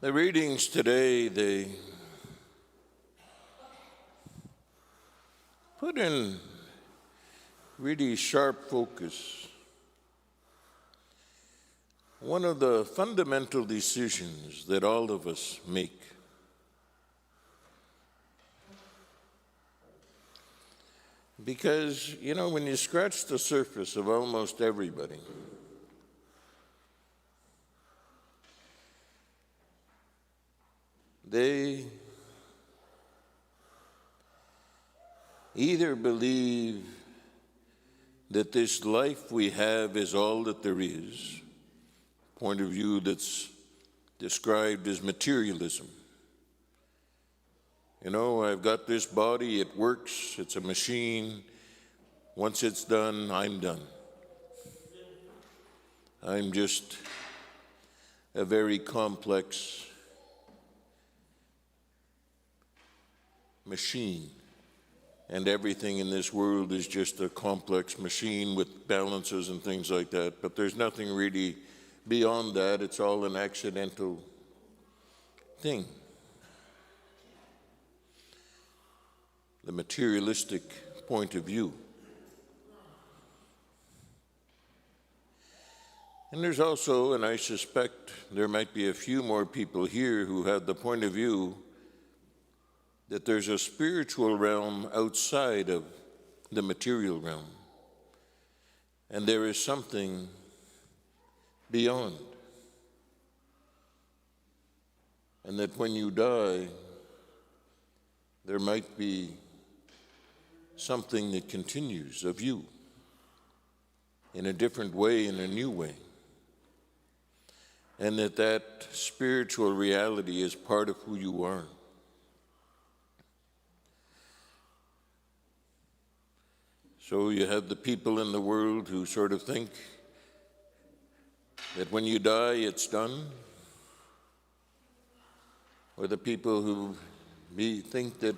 The readings today, they put in really sharp focus one of the fundamental decisions that all of us make. Because, when you scratch the surface of almost everybody, they either believe that this life we have is all that there is, point of view that's described as materialism. I've got this body, it works, it's a machine. Once it's done, I'm done. I'm just a very complex machine. And everything in this world is just a complex machine with balances and things like that. But there's nothing really beyond that. It's all an accidental thing. The materialistic point of view. And there's also, and I suspect there might be a few more people here who have the point of view that there's a spiritual realm outside of the material realm. And there is something beyond. And that when you die, there might be something that continues of you in a different way, in a new way. And that spiritual reality is part of who you are. So you have the people in the world who sort of think that when you die, it's done. Or the people who think that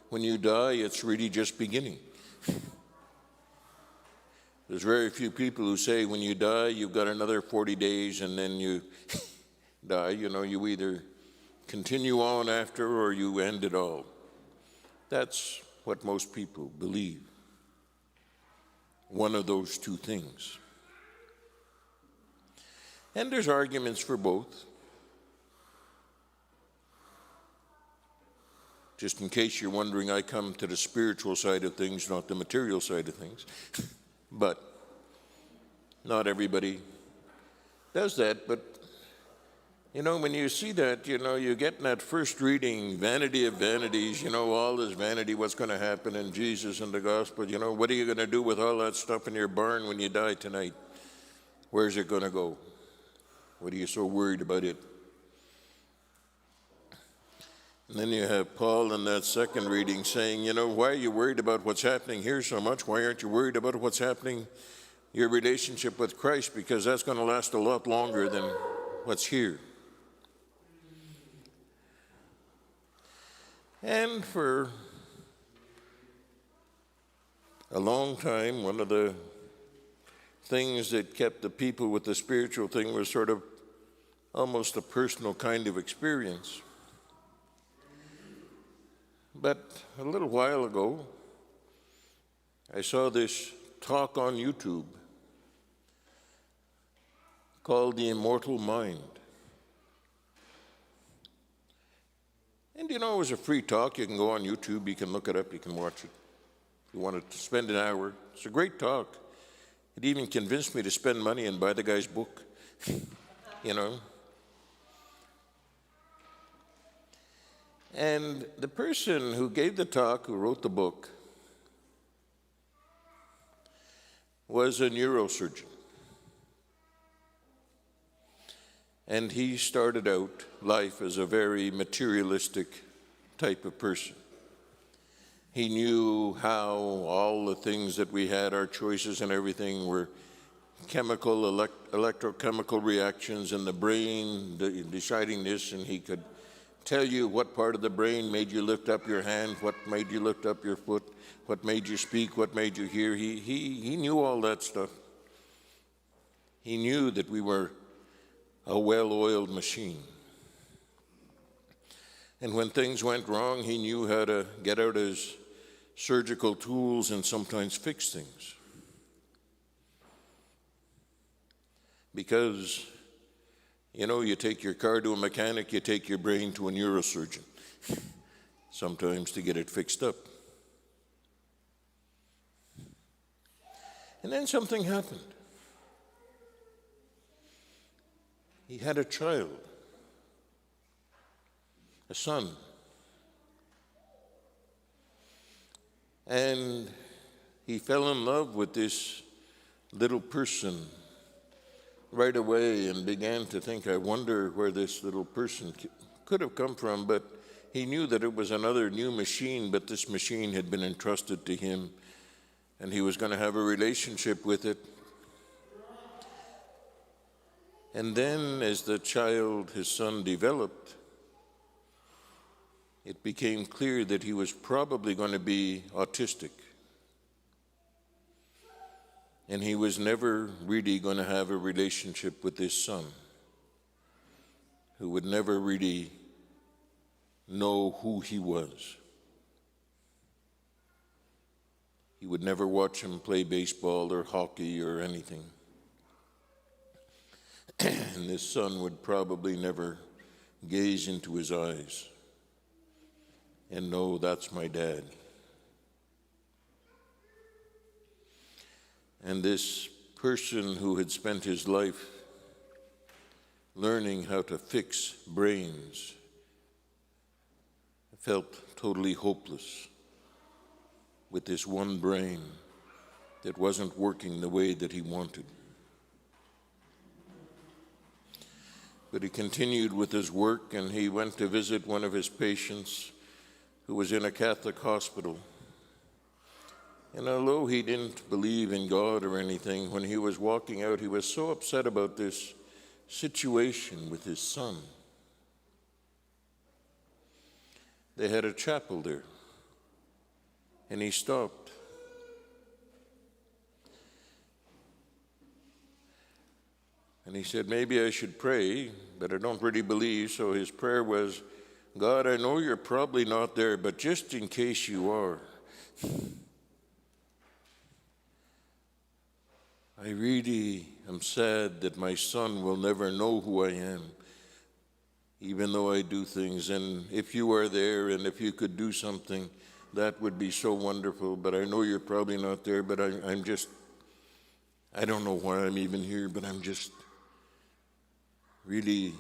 when you die, it's really just beginning. There's very few people who say when you die, you've got another 40 days and then you die. You either continue on after or you end it all. That's what most people believe. One of those two things. And there's arguments for both. Just in case you're wondering, I come to the spiritual side of things, not the material side of things. But not everybody does that. But, when you see that, you get in that first reading, vanity of vanities, all this vanity, what's going to happen in Jesus and the gospel. What are you going to do with all that stuff in your barn when you die tonight? Where's it going to go? What are you so worried about it? And then you have Paul in that second reading saying, why are you worried about what's happening here so much? Why aren't you worried about what's happening, your relationship with Christ? Because that's going to last a lot longer than what's here. And for a long time, one of the things that kept the people with the spiritual thing was sort of almost a personal kind of experience. But a little while ago, I saw this talk on YouTube called The Immortal Mind. And it was a free talk. You can go on YouTube, you can look it up, you can watch it. If you want to spend an hour, it's a great talk. It even convinced me to spend money and buy the guy's book, And the person who gave the talk, who wrote the book, was a neurosurgeon. And he started out life as a very materialistic type of person. He knew how all the things that we had, our choices and everything, were electrochemical reactions in the brain, deciding this, and he could tell you what part of the brain made you lift up your hand, what made you lift up your foot, what made you speak, what made you hear. He knew all that stuff. He knew that we were a well-oiled machine. And when things went wrong, he knew how to get out his surgical tools and sometimes fix things. Because, you take your car to a mechanic, you take your brain to a neurosurgeon, sometimes to get it fixed up. And then something happened. He had a child, a son. And he fell in love with this little person right away and began to think, I wonder where this little person could have come from. But he knew that it was another new machine, but this machine had been entrusted to him, and he was going to have a relationship with it. And then as the child, his son, developed, it became clear that he was probably going to be autistic. And he was never really going to have a relationship with his son, who would never really know who he was. He would never watch him play baseball or hockey or anything. And this son would probably never gaze into his eyes and know, that's my dad. And this person who had spent his life learning how to fix brains felt totally hopeless with this one brain that wasn't working the way that he wanted. But he continued with his work, and he went to visit one of his patients who was in a Catholic hospital. And although he didn't believe in God or anything, when he was walking out, he was so upset about this situation with his son. They had a chapel there, and he stopped. And he said, maybe I should pray, but I don't really believe. So his prayer was, God, I know you're probably not there, but just in case you are, I really am sad that my son will never know who I am, even though I do things. And if you are there and if you could do something, that would be so wonderful. But I know you're probably not there, but I don't know why I'm even here, but I'm just really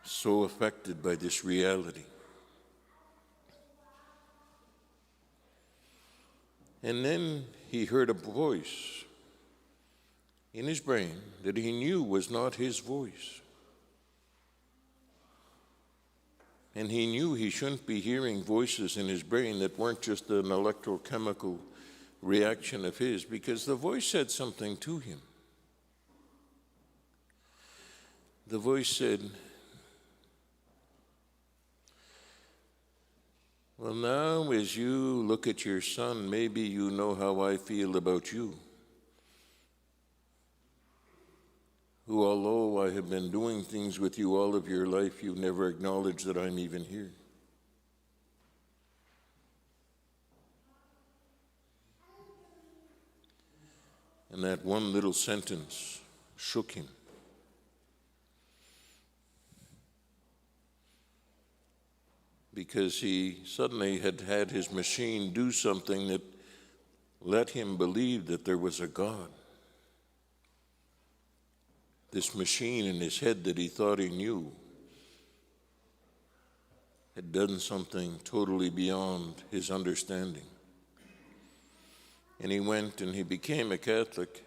so affected by this reality. And then he heard a voice in his brain that he knew was not his voice. And he knew he shouldn't be hearing voices in his brain that weren't just an electrochemical reaction of his, because the voice said something to him. The voice said, well, now as you look at your son, maybe you know how I feel about you, who, although I have been doing things with you all of your life, you've never acknowledged that I'm even here. And that one little sentence shook him. Because he suddenly had had his machine do something that let him believe that there was a God. This machine in his head that he thought he knew had done something totally beyond his understanding. And he went and he became a Catholic.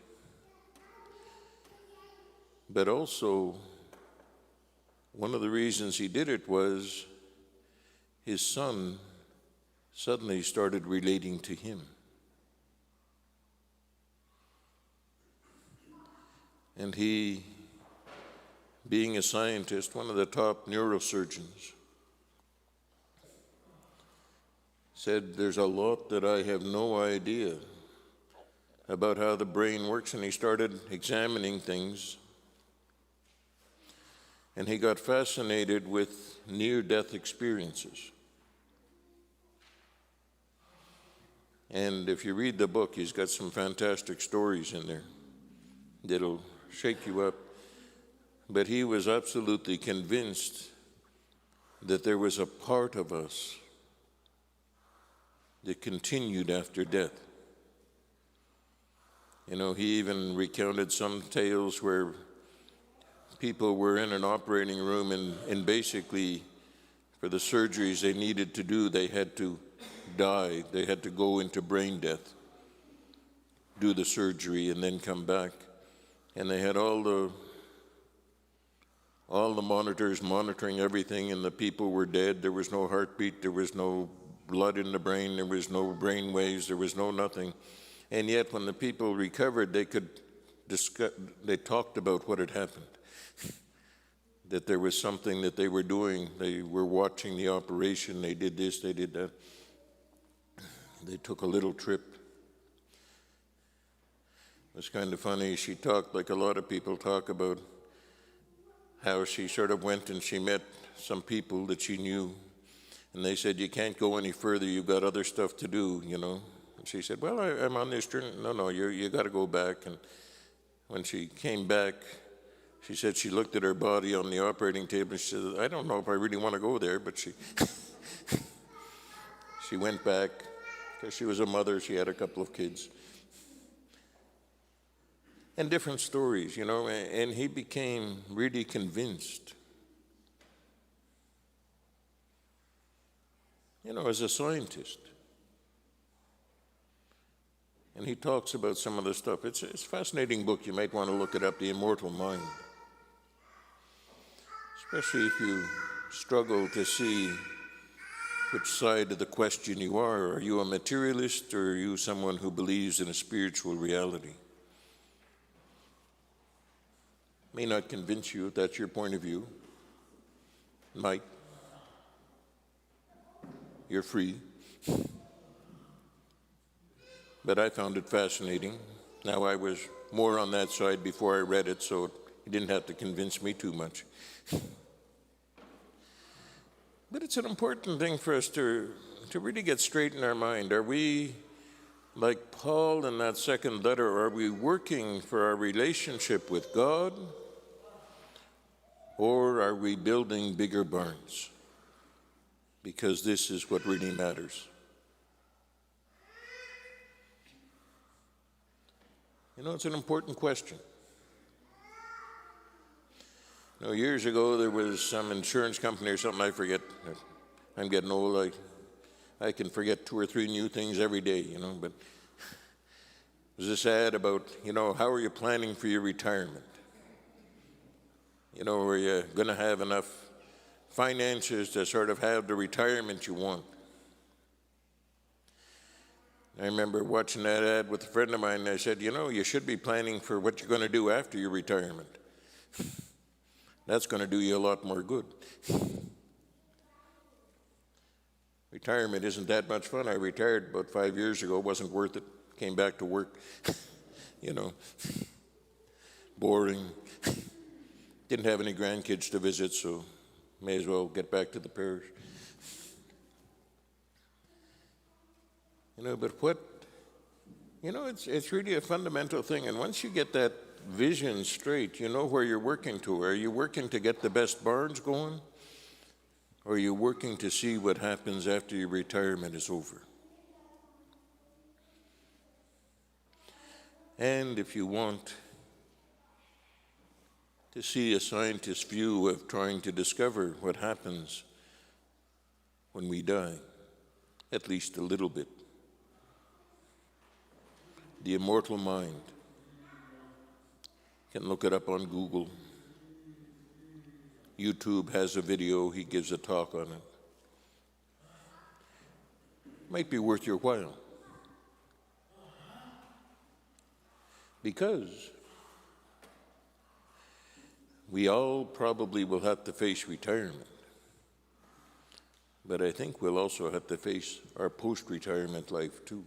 But also, one of the reasons he did it was his son suddenly started relating to him. And he, being a scientist, one of the top neurosurgeons, said, there's a lot that I have no idea about how the brain works. And he started examining things. and he got fascinated with near-death experiences. And if you read the book, he's got some fantastic stories in there that'll shake you up. But he was absolutely convinced that there was a part of us that continued after death. You know, he even recounted some tales where people were in an operating room and basically for the surgeries they needed to do, they had to die. They had to go into brain death, do the surgery, and then come back. And they had all the monitors monitoring everything, and the people were dead. There was no heartbeat, there was no blood in the brain, there was no brain waves, there was no nothing. And yet when the people recovered, they talked about what had happened. That there was something that they were doing. They were watching the operation, they did this, they did that. They took a little trip. It was kind of funny. She talked like a lot of people talk about how she sort of went and she met some people that she knew. And they said, you can't go any further, you've got other stuff to do, you know. And she said, well, I'm on this journey. No, you got to go back. And when she came back, she said she looked at her body on the operating table and she said, I don't know if I really want to go there, but she she went back because she was a mother, she had a couple of kids. And different stories, you know, and he became really convinced. You know, as a scientist. And he talks about some of the stuff. It's a fascinating book. You might want to look it up, The Immortal Mind. Especially if you struggle to see which side of the question you are. Are you a materialist or are you someone who believes in a spiritual reality? May not convince you if that's your point of view. Might. You're free. But I found it fascinating. Now, I was more on that side before I read it, so it didn't have to convince me too much. But it's an important thing for us to really get straight in our mind. Are we, like Paul in that second letter, are we working for our relationship with God? Or are we building bigger barns? Because this is what really matters. You know, it's an important question. You know, years ago, there was some insurance company or something, I forget. I'm getting old, I can forget 2 or 3 new things every day, you know, but there's this ad about, you know, how are you planning for your retirement? You know, are you going to have enough finances to sort of have the retirement you want? I remember watching that ad with a friend of mine, and I said, you know, you should be planning for what you're going to do after your retirement. That's going to do you a lot more good. Retirement isn't that much fun. I retired about 5 years ago. It wasn't worth it. Came back to work. You know, boring. Didn't have any grandkids to visit, so may as well get back to the parish. You know, but it's really a fundamental thing. And once you get that vision straight, you know where you're working to. Are you working to get the best barns going? Or are you working to see what happens after your retirement is over? And if you want to see a scientist's view of trying to discover what happens when we die, at least a little bit. The Immortal Mind. You can look it up on Google. YouTube has a video, he gives a talk on it. Might be worth your while. Because we all probably will have to face retirement. But I think we'll also have to face our post-retirement life too.